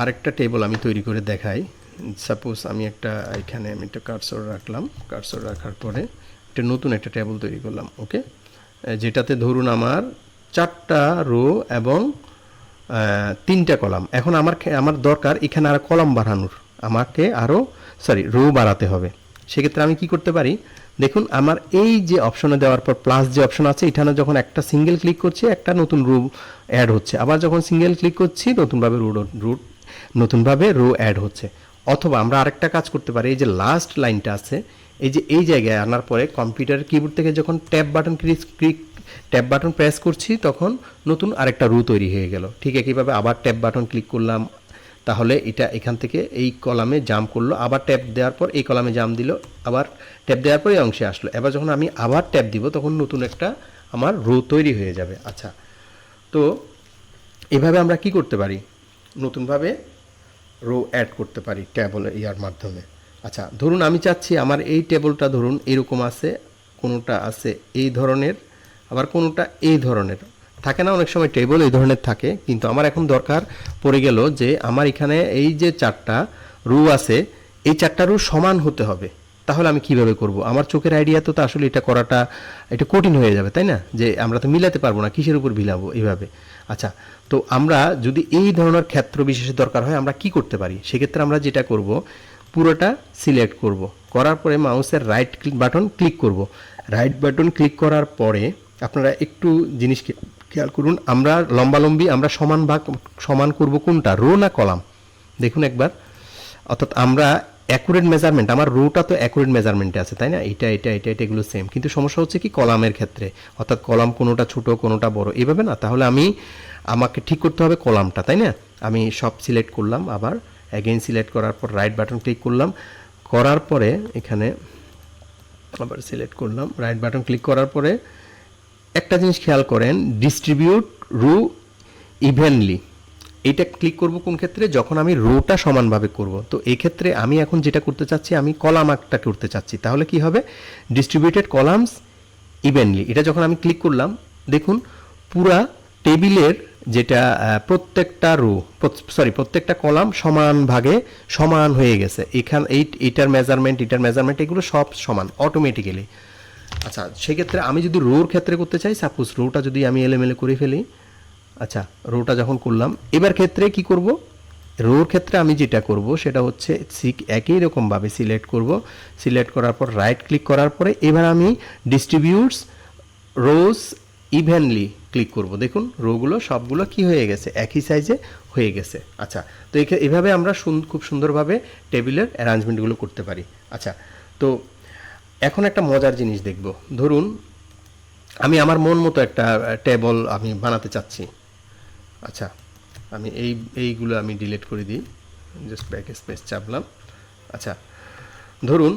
আরেকটা টেবল আমি তৈরি করে দেখাই। সাপোজ আমি এখানে আমি একটা কার্সর রাখলাম, কার্সর রাখার পরে একটা নতুন একটা টেবল তৈরি করলাম। ওকে, যেটাতে ধরুন আমার 4টা রো এবং 3টা কলাম। এখন আমার দরকার এখানে আরও কলাম বাড়ানোর, আমাকে আরও রো বাড়াতে হবে। সেক্ষেত্রে আমি কি করতে পারি, দেখুন আমার এই যে অপশনে দেওয়ার পর প্লাস যে অপশন আছে, এখানে যখন একটা সিঙ্গেল ক্লিক করছি একটা নতুন রো অ্যাড হচ্ছে, আবার যখন সিঙ্গেল ক্লিক করছি নতুনভাবে রো অ্যাড হচ্ছে। অথবা আমরা আরেকটা কাজ করতে পারি, এই যে লাস্ট লাইনটা আছে, এই জায়গায় আনার পরে কম্পিউটার কিবোর্ড থেকে যখন ট্যাব বাটন প্রেস করছি তখন নতুন আরেকটা রো তৈরি হয়ে গেল। ঠিক একইভাবে আবার ট্যাব বাটন ক্লিক করলাম, তাহলে এটা এখান থেকে এই কলামে জাম্প করলো, আবার ট্যাব দেওয়ার পর এই কলামে জাম্প দিল, আবার ট্যাব দেওয়ার পর এই অংশে আসলো। এবার যখন আমি আবার ট্যাব দিব তখন নতুন একটা আমার রো তৈরি হয়ে যাবে। আচ্ছা, তো এভাবে আমরা কি করতে পারি, নতুনভাবে রো অ্যাড করতে পারি ট্যাবল ইয়ার মাধ্যমে। আচ্ছা, ধরুন আমি চাচ্ছি আমার এই টেবলটা ধরুন এরকম আছে, কোনোটা আছে এই ধরনের, আবার কোনোটা এই ধরনের থাকে না, অনেক সময় টেবল এই ধরনের থাকে, কিন্তু আমার এখন দরকার পড়ে গেল যে আমার এখানে এই যে 4টা রো আছে এই 4টা রো সমান হতে হবে। তাহলে আমি কিভাবে করব, আমার চোখের আইডিয়া তো আসলে এটা করাটা এটা কঠিন হয়ে যাবে, তাই না, যে আমরা তো মিলাতে পারবো না, কিসের উপর মিলাবো এইভাবে। আচ্ছা, তো আমরা যদি এই ধরনের ক্ষেত্র বিশেষের দরকার হয় আমরা কি করতে পারি, সেক্ষেত্রে আমরা যেটা করব, পুরোটা সিলেক্ট করব, করার পরে মাউসের রাইট বাটন ক্লিক করব। রাইট বাটন ক্লিক করার পরে আপনারা একটু জিনিস খেয়াল করুন, আমরা লম্বালম্বি আমরা সমান করব কোনটা, রো না কলাম, দেখুন একবার। অর্থাৎ আমরা অ্যাকুরেট মেজারমেন্ট, আমার রোটা তো অ্যাকুরেট মেজারমেন্টে আছে, তাই না, এটা এগুলো সেম, কিন্তু সমস্যা হচ্ছে কি কলামের ক্ষেত্রে, অর্থাৎ কলাম কোনোটা ছোট কোনোটা বড় এভাবে না, তাহলে আমাকে ঠিক করতে হবে কলামটা, তাই না। আমি সব সিলেক্ট করলাম, আবার অ্যাগেইন সিলেক্ট করার পর রাইট বাটন ক্লিক করলাম, করার পরে এখানে আবার সিলেক্ট করলাম, রাইট বাটন ক্লিক করার পরে একটা জিনিস খেয়াল করেন, ডিস্ট্রিবিউট রো ইভেনলি, এইটা ক্লিক করব কোন ক্ষেত্রে, যখন আমি রোটা সমানভাবে করব। তো এই ক্ষেত্রে আমি এখন যেটা করতে চাচ্ছি, আমি কলাম একটা করতে চাচ্ছি, তাহলে কি হবে, ডিস্ট্রিবিউটেড কলামস ইভেনলি, এটা যখন আমি ক্লিক করলাম দেখুন পুরা টেবিলের যেটা প্রত্যেকটা কলাম সমান ভাগে সমান হয়ে গেছে। এটার মেজারমেন্ট এগুলো সব সমান অটোমেটিক্যালি। আচ্ছা, সেক্ষেত্রে আমি যদি রোর ক্ষেত্রে করতে চাই, সাপোজ রোটা যদি আমি এলোমেলো করে ফেলি, আচ্ছা রোটা যখন করলাম, এবার ক্ষেত্রে কি করব, রোর ক্ষেত্রে আমি যেটা করব সেটা হচ্ছে ঠিক একই রকমভাবে সিলেক্ট করার পর রাইট ক্লিক করার পরে এবার আমি ডিস্ট্রিবিউটস রোজ ইভেনলি ক্লিক করব। দেখুন রোগুলো সবগুলো কি হয়ে গেছে, একই সাইজে হয়ে গেছে। আচ্ছা, তো এভাবে আমরা খুব সুন্দরভাবে টেবিলের অ্যারেঞ্জমেন্টগুলো করতে পারি। আচ্ছা, তো এখন একটা মজার জিনিস দেখব, ধরুন আমি আমার মন মতো একটা টেবল আমি বানাতে চাচ্ছি। আচ্ছা, আমি এইগুলো আমি ডিলিট করে দিই, জাস্ট ব্যাক স্পেস চাপলাম। আচ্ছা, ধরুন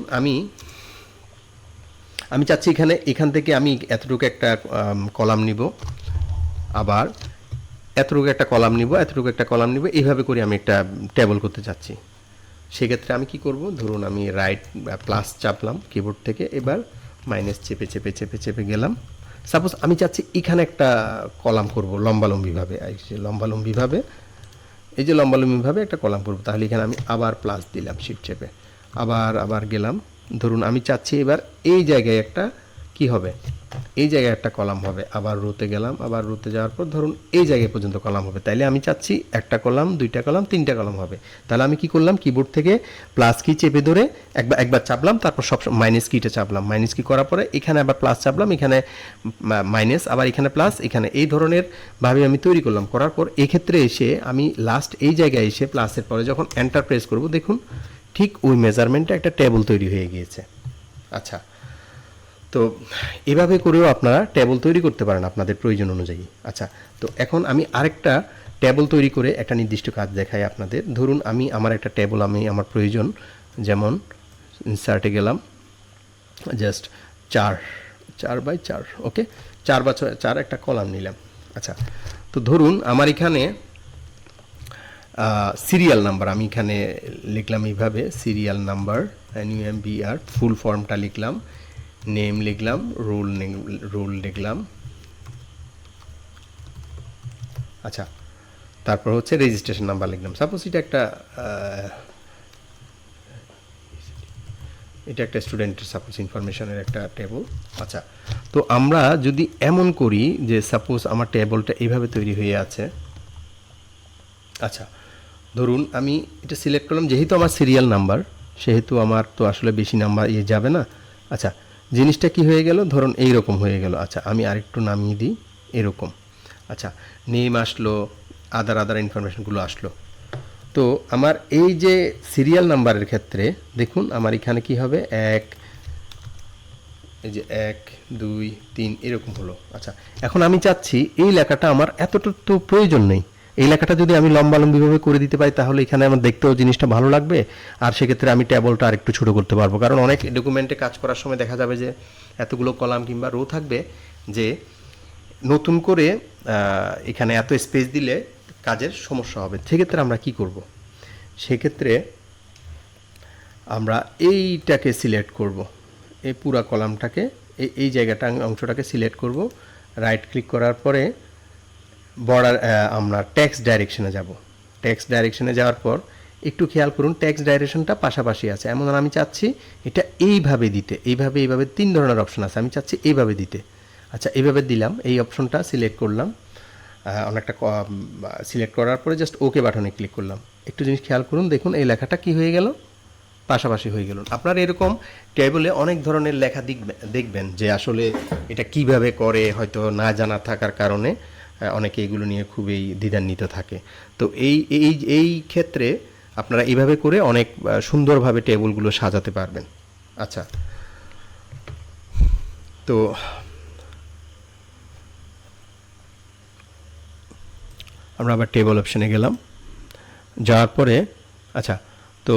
আমি চাচ্ছি এখান থেকে আমি এতটুকু একটা কলাম নিব, আবার এতটুকু একটা কলাম নিব, এইভাবে করে আমি একটা টেবল করতে চাচ্ছি। সেক্ষেত্রে আমি কি করব, ধরুন আমি রাইট প্লাস চাপলাম কিবোর্ড থেকে, এবার মাইনাস চেপে গেলাম। সাপোজ আমি চাচ্ছি এখানে একটা কলাম করব লম্বালম্বিভাবে, এই যে লম্বালম্বিভাবে একটা কলাম করব, তাহলে এখানে আমি আবার প্লাস দিলাম শিফট চেপে, আবার গেলাম। ধরুন আমি চাচ্ছি এবার এই জায়গায় একটা কি হবে, এই জায়গায় একটা কলাম হবে, আবার রোতে গেলাম, আবার রোতে যাওয়ার পর ধরুন এই জায়গায় পর্যন্ত কলাম হবে, তাইলে আমি চাচ্ছি একটা কলাম, দুইটা কলাম, তিনটা কলাম হবে। তাহলে আমি কি করলাম, কিবোর্ড থেকে প্লাস কি চেপে ধরে একবার চাপলাম, তারপর সব মাইনাস কিটা চাপলাম, মাইনাস কি করার পরে এখানে আবার প্লাস চাপলাম, এখানে মাইনাস, আবার এখানে প্লাস, এখানে এই ধরনের ভাবে আমি তৈরি করলাম। করার পর এক্ষেত্রে এসে আমি লাস্ট এই জায়গায় এসে প্লাসের পরে যখন এন্টার প্রেস করব, দেখুন ঠিক ওই মেজারমেন্টে একটা টেবল তৈরি হয়ে গিয়েছে। আচ্ছা, তো এভাবে করেও আপনারা টেবল তৈরি করতে পারেন আপনাদের প্রয়োজন অনুযায়ী। আচ্ছা, তো এখন আমি আরেকটা টেবল তৈরি করে একটা নির্দিষ্ট কাজ দেখাই আপনাদের। ধরুন আমার একটা টেবল আমার প্রয়োজন, যেমন ইনসার্টে গেলাম, জাস্ট 4x4, ওকে, 4x4 একটা কলাম নিলাম। আচ্ছা, তো ধরুন আমার এখানে সিরিয়াল নাম্বার আমি এখানে লিখলাম এইভাবে, সিরিয়াল নাম্বার NUMBR, ফুল ফর্মটা লিখলাম, নেম লিখলাম, রোল লিখলাম। আচ্ছা, তারপর হচ্ছে রেজিস্ট্রেশন নাম্বার লিখলাম। সাপোজ এটা একটা স্টুডেন্টের সাপোজ ইনফরমেশনের একটা টেবল। আচ্ছা, তো আমরা যদি এমন করি যে সাপোজ আমার টেবলটা এইভাবে তৈরি হয়ে আছে। আচ্ছা, ধরুন আমি এটা সিলেক্ট করলাম, যেহেতু আমার সিরিয়াল নাম্বার সেহেতু আমার তো আসলে বেশি নাম্বার যাবে না। আচ্ছা, জিনিসটা কি হয়ে গেল, ধরুন এইরকম হয়ে গেল। আচ্ছা, আমি আরেকটু নামিয়ে দিই, এরকম। আচ্ছা, নেম আসলো, আদার ইনফরমেশনগুলো আসলো। তো আমার এই যে সিরিয়াল নাম্বারের ক্ষেত্রে দেখুন আমার এখানে কি হবে, এই যে 1 2 3 এরকম হলো। আচ্ছা, এখন আমি চাচ্ছি এই লেখাটা আমার এতটা তো প্রয়োজন নেই। এই লেখাটা যদি আমি লম্বালম্বিভাবে করে দিতে পারি তাহলে এখানে আমার দেখতেও জিনিসটা ভালো লাগবে, আর সেক্ষেত্রে আমি টেবলটা আরেকটু ছোটো করতে পারবো। কারণ অনেক ডকুমেন্টে কাজ করার সময় দেখা যাবে যে এতগুলো কলাম কিংবা রো থাকবে, যে নতুন করে এখানে এত স্পেস দিলে কাজের সমস্যা হবে। সেক্ষেত্রে আমরা কি করব, সেক্ষেত্রে আমরা এইটাকে সিলেক্ট করব, এই পুরা কলামটাকে, এই জায়গাটা অংশটাকে সিলেক্ট করব। রাইট ক্লিক করার পরে বর্ডার আমরা টেক্সট ডাইরেকশনে যাব। টেক্সট ডাইরেকশনে যাওয়ার পর একটু খেয়াল করুন টেক্সট ডাইরেকশনটা পাশাপাশি আছে। এমন আমি চাচ্ছি এটা এইভাবে দিতে, এইভাবে 3 ধরনের অপশন আছে, আমি চাচ্ছি এইভাবে দিতে। আচ্ছা, এইভাবে দিলাম, এই অপশনটা সিলেক্ট করলাম। অনেকটা সিলেক্ট করার পরে জাস্ট ওকে বাটনে ক্লিক করলাম। একটু জিনিস খেয়াল করুন, দেখুন এই লেখাটা কি হয়ে গেল, পাশাপাশি হয়ে গেল। আপনারা এরকম টেবলে অনেক ধরনের লেখা দেখবেন যে আসলে এটা কিভাবে করে হয়তো না জানা থাকার কারণে অনেকে এগুলো নিয়ে খুবই দ্বিধান্বিত থাকে। তো এই ক্ষেত্রে আপনারা এইভাবে করে অনেক সুন্দরভাবে টেবলগুলো সাজাতে পারবেন। আচ্ছা, তো আমরা আবার টেবল অপশানে গেলাম, যাওয়ার পরে আচ্ছা, তো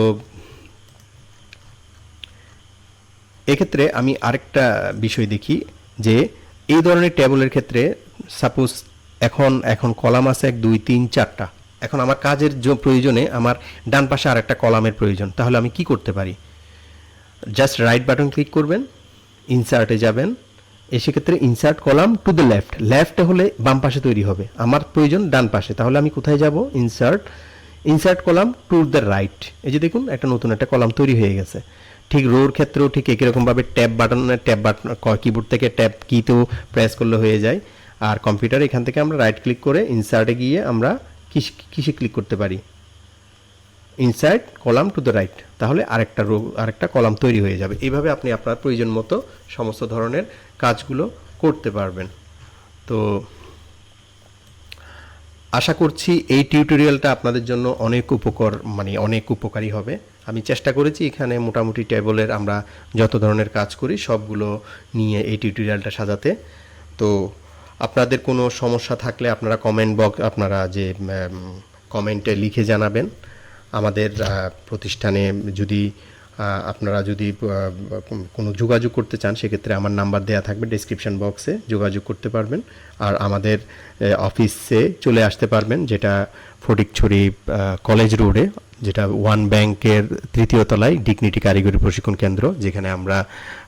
এক্ষেত্রে আমি আরেকটা বিষয় দেখি যে এই ধরনের টেবলের ক্ষেত্রে সাপোজ এখন কলাম আছে 1 2 3 4টা। এখন আমার কাজের প্রয়োজনে আমার ডান পাশে আরেকটা কলামের প্রয়োজন, তাহলে আমি কি করতে পারি, জাস্ট রাইট বাটন ক্লিক করবেন, ইনসার্টে যাবেন, সেক্ষেত্রে ইনসার্ট কলাম টু দ্য লেফটে হলে বাম পাশে তৈরি হবে, আমার প্রয়োজন ডান পাশে, তাহলে আমি কোথায় যাব, insert column to the right. এই যে দেখুন একটা নতুন একটা কলাম তৈরি হয়ে গেছে। ঠিক রোর ক্ষেত্রেও ঠিক একই রকমভাবে ট্যাব বাটন কিবোর্ড থেকে ট্যাব কিতেও প্রেস করলে হয়ে যায়। আর কম্পিউটার এখান থেকে আমরা রাইট ক্লিক করে ইনসার্টে গিয়ে আমরা কিসে ক্লিক করতে পারি, insert column to the right, তাহলে আরেকটা কলাম তৈরি হয়ে যাবে। এইভাবে আপনি আপনার প্রয়োজন মতো সমস্ত ধরনের কাজগুলো করতে পারবেন। তো আশা করছি এই টিউটোরিয়ালটা আপনাদের জন্য অনেক উপকারী হবে। আমি চেষ্টা করেছি এখানে মোটামুটি টেবলের আমরা যত ধরনের কাজ করি সবগুলো নিয়ে এই টিউটোরিয়ালটা সাজাতে। তো আপনাদের কোনো সমস্যা থাকলে আপনারা কমেন্টে লিখে জানাবেন। আমাদের প্রতিষ্ঠানে আপনারা যদি কোনো যোগাযোগ করতে চান সেক্ষেত্রে আমার নাম্বার দেওয়া থাকবে ডেসক্রিপশন বক্সে, যোগাযোগ করতে পারবেন। আর আমাদের অফিসে চলে আসতে পারবেন, যেটা ফটিকছড়ি কলেজ রোডে, যেটা ওয়ান ব্যাংকের 3য় তলায় ডিগনিটি কারিগরি প্রশিক্ষণ কেন্দ্র, যেখানে আমরা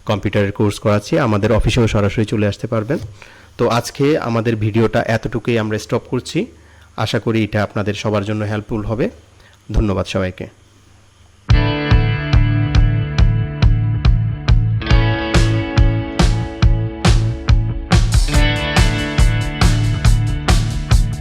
কম্পিউটারের কোর্স করাচ্ছি। আমাদের অফিসেও সরাসরি চলে আসতে পারবেন। তো আজকে আমাদের ভিডিওটা এতটুকুই আমরা স্টপ করছি। আশা করি এটা আপনাদের সবার জন্য হেল্পফুল হবে। ধন্যবাদ সবাইকে।